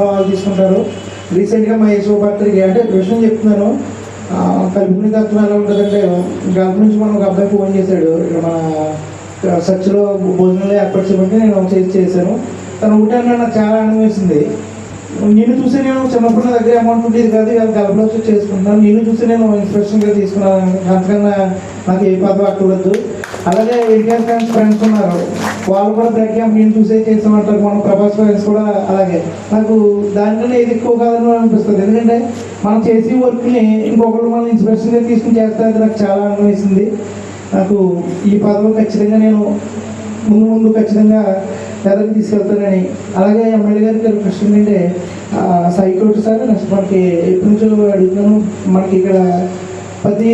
వాళ్ళు తీసుకుంటారు. రీసెంట్గా మా శుభపత్రిక అంటే విషయం చెప్తున్నాను. కల్పని తత్వం ఎలా ఉంటుందంటే, గల్ఫ్ నుంచి మనం ఒక అబ్బాయి ఫోన్ చేశాడు, ఇక్కడ మన చర్చిలో భోజనాలు ఏర్పాటు చేయమంటే నేను చేశాను. తను ఒకటే నాకు చాలా ఆనందం వేసింది. నేను చూసి నేను చిన్నప్పుడు నా దగ్గర అమౌంట్ ఉండేది కాదు, ఇవాళ గల్ఫ్లో వచ్చి చేసుకుంటున్నాను. నేను చూసి నేను ఇన్స్పిరేషన్గా తీసుకున్నాను. అంతకన్నా నాకు ఏ పదవి అక్కర్లేదు. అలాగే ఎన్టీఆర్ ఫ్రెండ్స్ ఉన్నారు, వాళ్ళు కూడా బ్లడ్ క్యాంప్ నేను చూసే చేసామంటారు. మన ప్రభాస్ ఫ్రెండ్స్ కూడా అలాగే. నాకు దానికన్నా ఏది ఎక్కువ కాదని అనిపిస్తుంది. ఎందుకంటే మనం చేసే వర్క్ని ఇంకొకరు మనం ఇన్స్పిరేషన్గా తీసుకుని చేస్తే నాకు చాలా ఆనందం వేసింది. నాకు ఈ పదవి ఖచ్చితంగా నేను ముందు ఖచ్చితంగా ఎదరికి తీసుకెళ్తానని. అలాగే ఎమ్మెల్యే గారికి రిక్వెస్ట్ ఏంటంటే, సైకోట్ సార్ నెక్స్ట్ మనకి ఎప్పటి నుంచో అడుగుతున్నాను, మనకి ఇక్కడ ప్రతి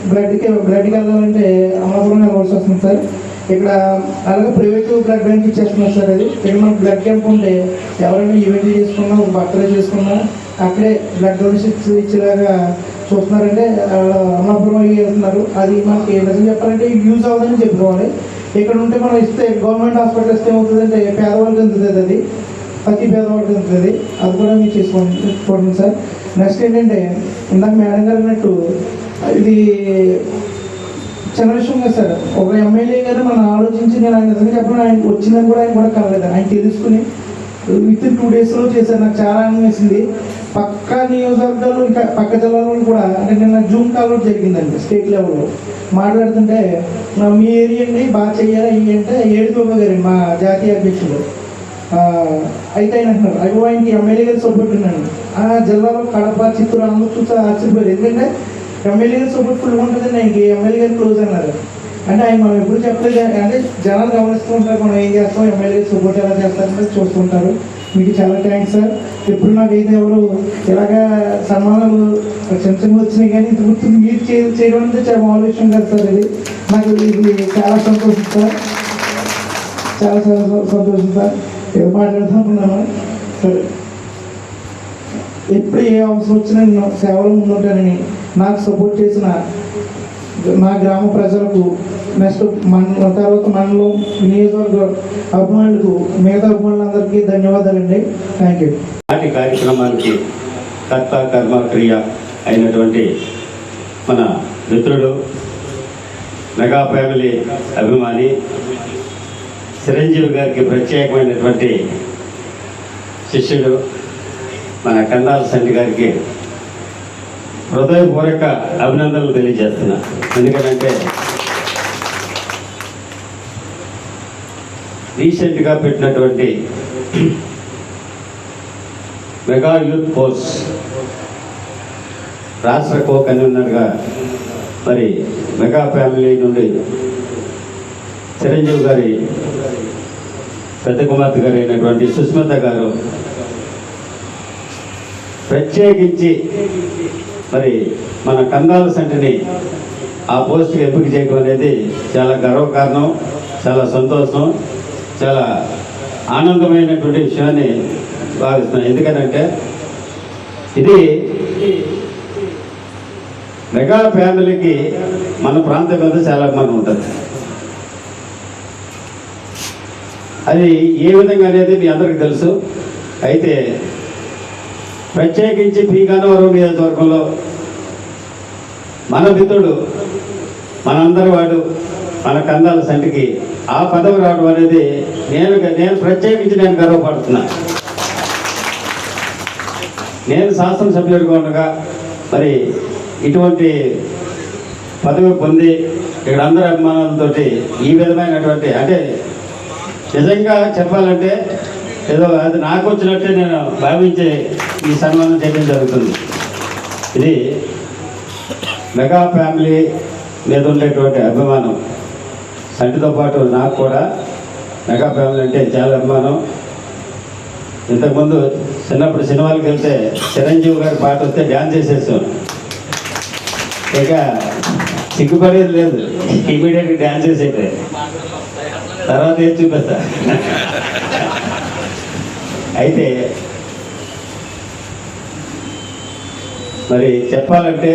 బ్లడ్కి వెళ్ళాలంటే అమలాపురం వెళ్ళవలసి వస్తుంది సార్. ఇక్కడ అలాగే ప్రైవేట్ బ్లడ్ బ్యాంక్ ఇచ్చేస్తున్నారు సార్. అది ఇక్కడ మనకు బ్లడ్ క్యాంప్ ఉంటే ఎవరైనా ఈవెంట్ చేసుకున్నా, ఒక బర్త్డే చేసుకున్నా అక్కడే బ్లడ్ డొనేషన్స్ ఇచ్చేలాగా చూస్తున్నారంటే అమలాపురం అయ్యి వెళ్తున్నారు. అది మనకి నిజం చెప్పాలంటే యూజ్ అవ్వదని చెప్పుకోవాలి. ఇక్కడ ఉంటే మనం ఇస్తే గవర్నమెంట్ హాస్పిటల్ ఇస్తే ఏమవుతుందంటే పేదవాళ్ళకి అందుతుంది, అది ప్రతి పేదవాళ్ళకి అందుతుంది. అది కూడా మీరు చూడండి సార్. నెక్స్ట్ ఏంటంటే, ఇందాక మేడం గారు అన్నట్టు ఇది చిన్న విషయం కదా సార్. ఒక ఎమ్మెల్యే గారు మనం ఆలోచించి, నేను ఆయన నిజంగా చెప్పిన ఆయన వచ్చిందని కూడా ఆయన కూడా కలలేదు. ఆయన తెలుసుకుని విత్ ఇన్ 2 daysలో చేశారు. నాకు చాలా ఆనందం వేసింది. పక్క నియోజకవర్గాలు ఇంకా పక్క జిల్లాలో కూడా అంటే నిన్న జూమ్ కాల్ జరిగిందండి స్టేట్ లెవెల్లో. మాట్లాడుతుంటే మీ ఏరియాని బాగా చెయ్యాలి అయ్యి అంటే ఏడుగోప గారు మా జాతీయ అధ్యక్షుడు అయితే ఆయన అంటున్నారు, అవి ఆయనకి ఎమ్మెల్యే గారు సపోర్ట్ ఉన్నాను. ఆ జిల్లాలో కడప, చిత్తూరు అందరూ చూస్తే ఆశ్చర్యపోయారు. ఎందుకంటే ఎమ్మెల్యే గారు సపోర్ట్ ఫుల్ ఉంటుందండి, ఆయనకి ఎమ్మెల్యే గారు క్లోజ్ అన్నారు. అంటే ఆయన మనం ఎప్పుడు చెప్పలేదు, అంటే జనాలు గమనిస్తూ ఉంటారు మనం ఏం చేస్తాం, ఎమ్మెల్యే గారు సపోర్ట్ ఎలా చేస్తారని చూస్తుంటారు. మీకు చాలా థ్యాంక్స్ సార్. ఎప్పుడు నాకైతే ఎవరు ఇలాగా సన్మానాలు చిన్న వచ్చినాయి, కానీ ఇంత గుర్తు మీరు చేయడం అంటే చాలా మామూలు విషయం కాదు సార్. ఇది నాకు ఇది చాలా సంతోషం సార్, చాలా సంతోషం సార్. ఏదో మాట్లాడుతున్నాను సరే. ఎప్పుడు ఏ అవసరం వచ్చినా నేను సేవలు ముందుంటానని నాకు సపోర్ట్ చేసిన మా గ్రామ ప్రజలకు, నెక్స్ట్ తర్వాత మండలం, నియోజకవర్గ అభిమానులకు, మిగతా అభిమానులందరికీ ధన్యవాదాలండి. Thank you. నాటి కార్యక్రమానికి కర్త కర్మ క్రియ అయినటువంటి మన మిత్రుడు, మెగా ఫ్యామిలీ అభిమాని చిరంజీవి గారికి ప్రత్యేకమైనటువంటి శిష్యుడు మన కందాల సంటి గారికి హృదయపూర్వక అభినందనలు తెలియజేస్తున్నా. ఎందుకంటే రీసెంట్గా పెట్టినటువంటి మెగా యూత్ ఫోర్స్ రాష్ట్ర కో కన్వీనర్గా మరి మెగా ఫ్యామిలీ నుండి చిరంజీవి గారి పెద్ద కుమార్తె గారు అయినటువంటి సుస్మిత గారు ప్రత్యేకించి మరి మన కందాల సంటిని ఆ పోస్ట్కి ఎంపిక చేయడం అనేది చాలా గర్వకారణం, చాలా సంతోషం, చాలా ఆనందమైనటువంటి విషయాన్ని భావిస్తున్నాను. ఎందుకంటే ఇది మెగా ఫ్యామిలీకి మన ప్రాంతం మీద చాలా అభిమానం ఉంటుంది. అది ఏ విధంగా అనేది మీ అందరికీ తెలుసు. అయితే ప్రత్యేకించి పీగన్నవరం నియోజకవర్గంలో మన మిత్రుడు, మనందరి వాడు, మన కందాల సంటికి ఆ పదవి రావడం అనేది నేను ప్రత్యేకించి నేను గర్వపడుతున్నా. నేను శాసనసభ్యుడిగా ఉండగా మరి ఇటువంటి పదవి పొంది ఇక్కడ అందరి అభిమానాలతోటి ఈ విధమైనటువంటి, అంటే నిజంగా చెప్పాలంటే ఏదో అది నాకు వచ్చినట్టే నేను భావించి ఈ సన్మానం చేయడం జరుగుతుంది. ఇది మెగా ఫ్యామిలీ మీద ఉండేటువంటి అభిమానం. సంటితో పాటు నాకు కూడా మెగా ఫ్యామిలీ అంటే చాలా అభిమానం. ఇంతకుముందు చిన్నప్పుడు సినిమాలకు వెళ్తే చిరంజీవి గారి పాట వస్తే డ్యాన్స్ చేసేస్తాను, ఇక సిగ్గుపడేది లేదు, ఇమీడియట్గా డ్యాన్స్ చేసేటే తర్వాత ఏం చూపిస్తా. అయితే మరి చెప్పాలంటే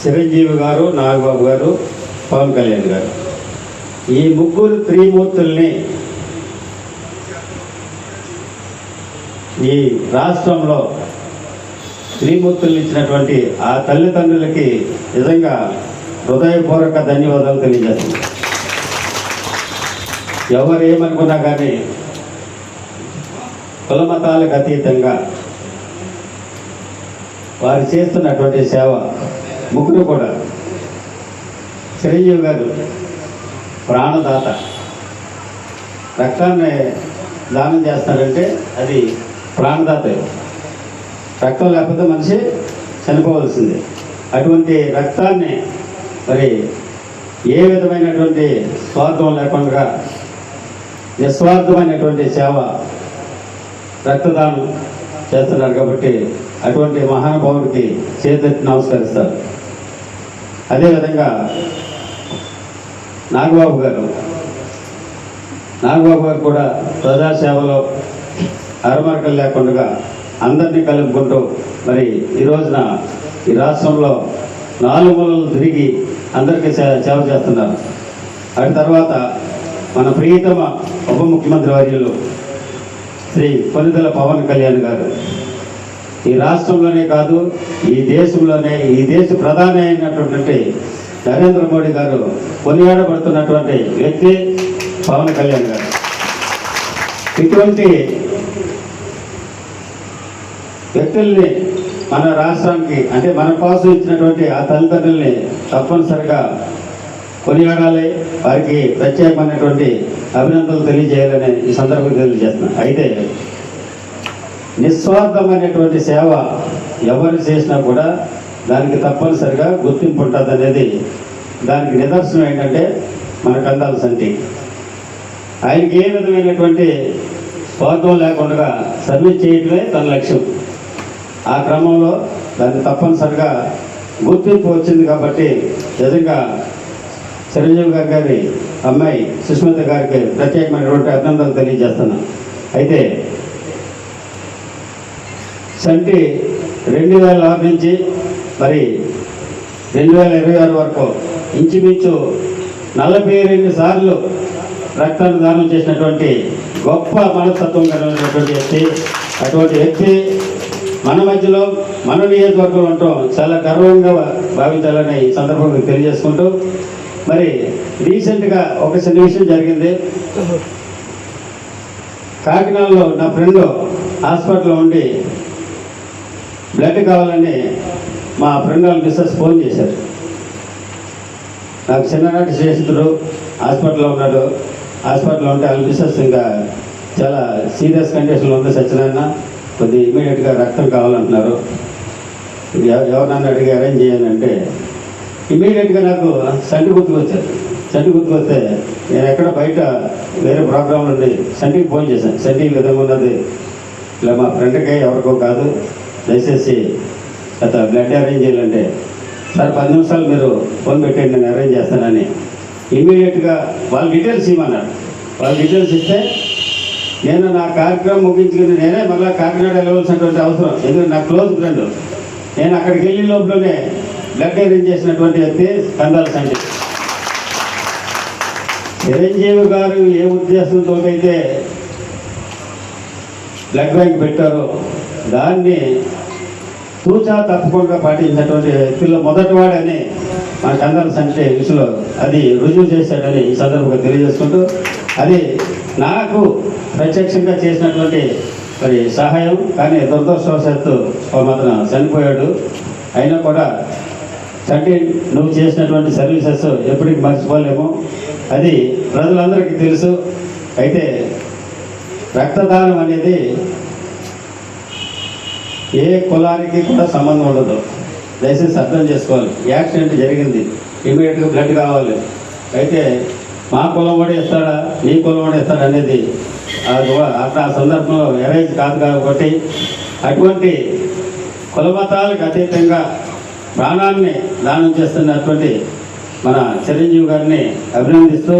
చిరంజీవి గారు, నాగబాబు గారు, పవన్ కళ్యాణ్ గారు, ఈ ముగ్గురు త్రిమూర్తుల్ని ఈ రాష్ట్రంలో శ్రీమూర్తులు ఇచ్చినటువంటి ఆ తల్లిదండ్రులకి నిజంగా హృదయపూర్వక ధన్యవాదాలు తెలియజేస్తున్నాను. ఎవరు ఏమనుకున్నా కానీ కులమతాలకు అతీతంగా వారు చేస్తున్నటువంటి సేవ ముగ్గురు కూడా చిరంజీవి గారు ప్రాణదాత, రక్తాన్ని దానం చేస్తారంటే అది ప్రాణదాత. రక్తం లేకపోతే మనిషి చనిపోవలసిందే. అటువంటి రక్తాన్ని మరి ఏ విధమైనటువంటి స్వార్థం లేకుండా నిస్వార్థమైనటువంటి సేవ రక్తదానం చేస్తున్నారు కాబట్టి అటువంటి మహానుభావుడికి చేతులెత్తి నమస్కరిస్తారు. అదేవిధంగా నాగబాబు గారు కూడా ప్రజాసేవలో అరమరకలు లేకుండా అందరినీ కలుపుకుంటూ మరి ఈ రోజున ఈ రాష్ట్రంలో 4 మూలలు తిరిగి అందరికీ సేవ చేస్తున్నారు. అటు తర్వాత మన ప్రియతమ ఉప ముఖ్యమంత్రి వర్యులు శ్రీ కొనిదెల పవన్ కళ్యాణ్ గారు ఈ రాష్ట్రంలోనే కాదు ఈ దేశంలోనే ఈ దేశ ప్రధాని అయినటువంటి నరేంద్ర మోడీ గారు కొనియాడబడుతున్నటువంటి వ్యక్తి పవన్ కళ్యాణ్ గారు. ఇటువంటి వ్యక్తుల్ని మన రాష్ట్రానికి అంటే మన కోసం ఇచ్చినటువంటి ఆ తల్లిదండ్రుల్ని తప్పనిసరిగా కొనియాడాలి, వారికి ప్రత్యేకమైనటువంటి అభినందనలు తెలియజేయాలని ఈ సందర్భంగా తెలియజేస్తున్నాను. అయితే నిస్వార్థమైనటువంటి సేవ ఎవరు చేసినా కూడా దానికి తప్పనిసరిగా గుర్తింపు ఉంటుంది అనేది దానికి నిదర్శనం ఏంటంటే మన కందాల సంటి. ఆయనకి ఏ విధమైనటువంటి స్వార్థం లేకుండా సర్వీస్ చేయటమే తన లక్ష్యం. ఆ క్రమంలో దాన్ని తప్పనిసరిగా గుర్తింపు వచ్చింది కాబట్టి నిజంగా చిరంజీవి గారి అమ్మాయి సుష్మిత గారికి ప్రత్యేకమైనటువంటి అభినందనలు తెలియజేస్తున్నాను. అయితే సంటి 2006 నుంచి మరి 2026 వరకు ఇంచుమించు 42 సార్లు రక్తాన్ని దానం చేసినటువంటి గొప్ప మనస్తత్వం కలిగినటువంటి వ్యక్తి. అటువంటి వ్యక్తి మన మధ్యలో మన నియోజకవర్గంలో ఉండటం చాలా గర్వంగా భావించాలని ఈ సందర్భంగా తెలియజేసుకుంటూ మరి రీసెంట్గా ఒక చిన్న విషయం జరిగింది. కాకినాడలో నా ఫ్రెండ్ హాస్పిటల్లో ఉండి బ్లడ్ కావాలని మా ఫ్రెండ్ వాళ్ళ మిస్సెస్ ఫోన్ చేశారు. నాకు చిన్ననాటి స్నేహితుడు హాస్పిటల్లో ఉన్నాడు. హాస్పిటల్లో ఉంటే వాళ్ళ మిస్సెస్ ఇంకా చాలా సీరియస్ కండిషన్లో ఉంది, సత్యనారాయణ కొద్దిగా ఇమీడియట్గా రక్తం కావాలంటున్నారు, ఎవరన్నా అడిగి అరేంజ్ చేయాలంటే ఇమీడియట్గా నాకు సంటి గుర్తుకొచ్చారు. సంటి గుర్తుకొస్తే నేను ఎక్కడ బయట వేరే ప్రోగ్రాం నుండి సంటికి ఫోన్ చేశాను. సంటి ఈ విధంగా ఉన్నది, ఇలా మా ఫ్రెండ్కే ఎవరికో కాదు, దయచేసి గత బ్లడ్ అరేంజ్ చేయాలంటే సార్ 10 నిమిషాలు మీరు ఫోన్ పెట్టండి నేను అరేంజ్ చేస్తానని ఇమీడియట్గా వాళ్ళ డీటెయిల్స్ ఇవ్వమన్నాడు. వాళ్ళ డీటెయిల్స్ ఇస్తే నేను నా కార్యక్రమం ముగించుకుని నేనే మళ్ళీ కాకినాడ వెళ్ళవలసినటువంటి అవసరం, ఎందుకంటే నా క్లోజ్ ఫ్రెండ్. నేను అక్కడికి వెళ్ళిన లోపలనే బ్లడ్ అరేంజ్ చేసినటువంటి వ్యక్తి కందాల సంటి. చిరంజీవి గారు ఏ ఉద్దేశంతో అయితే బ్లడ్ బ్యాంక్ పెట్టారో దాన్ని తూచా తప్పకుండా పాటించినటువంటి వ్యక్తుల్లో మొదటివాడని మన కందాల సంటి విషయంలో అది రుజువు చేశాడని ఈ సందర్భంగా తెలియజేసుకుంటూ అది నాకు ప్రత్యక్షంగా చేసినటువంటి మరి సహాయం. కానీ దురదృష్టవశాత్తు మాత్రం చనిపోయాడు. అయినా కూడా సంటి నువ్వు చేసినటువంటి సర్వీసెస్ ఎప్పటికీ మర్చిపోలేము, అది ప్రజలందరికీ తెలుసు. అయితే రక్తదానం అనేది ఏ కులానికి కూడా సంబంధం ఉండదు, దయచేసి అర్థం చేసుకోవాలి. యాక్సిడెంట్ జరిగింది, ఇమీడియట్గా బ్లడ్ కావాలి, అయితే మా కులం కూడా ఇస్తాడా నీ కులం కూడా ఇస్తాడా అనేది అట్లా ఆ సందర్భంలో అరేంజ్ కాదు కాబట్టి అటువంటి కులమతాలకు అతీతంగా ప్రాణాన్ని దానం చేస్తున్నటువంటి మన చిరంజీవి గారిని అభినందిస్తూ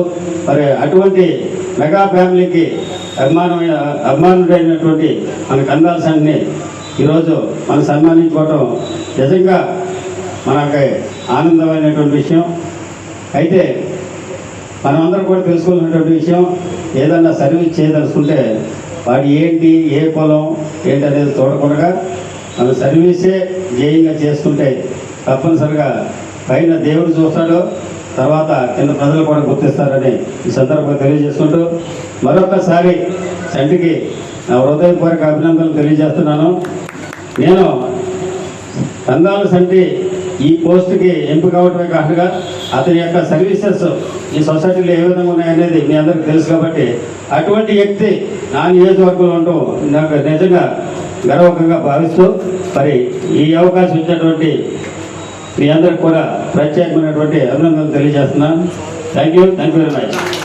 మరి అటువంటి మెగా ఫ్యామిలీకి అభిమానుడైనటువంటి మన కందాల సంఘ్ని ఈరోజు మనం సన్మానించుకోవటం నిజంగా మనకి ఆనందమైనటువంటి విషయం. అయితే మనమందరం కూడా తెలుసుకోవాల్సినటువంటి విషయం, ఏదన్నా సర్వీస్ చేయదలుచుకుంటే వాడు ఏంటి, ఏ కులం ఏంటి అనేది చూడకుండా మన సర్వీసే ధ్యేయంగా చేసుకుంటే తప్పనిసరిగా పైన దేవుడు చూస్తాడు, తర్వాత కింద ప్రజలు కూడా గుర్తిస్తారని ఈ సందర్భంగా తెలియజేసుకుంటూ మరొకసారి చంటికి నా హృదయపూర్వక అభినందనలు తెలియజేస్తున్నాను. నేను కందాల సంటి ఈ పోస్ట్కి ఎంపిక అవడమే కాకుండా అతని యొక్క సర్వీసెస్ ఈ సొసైటీలో ఏ విధంగా ఉన్నాయనేది మీ అందరికీ తెలుసు కాబట్టి అటువంటి వ్యక్తి నా నియోజకవర్గంలో ఉండడం నాకు నిజంగా గర్వకంగా భావిస్తూ మరి ఈ అవకాశం ఇచ్చినటువంటి మీ అందరికి కూడా ప్రత్యేకమైనటువంటి అభినందనలు తెలియజేస్తున్నాను. Thank you very much.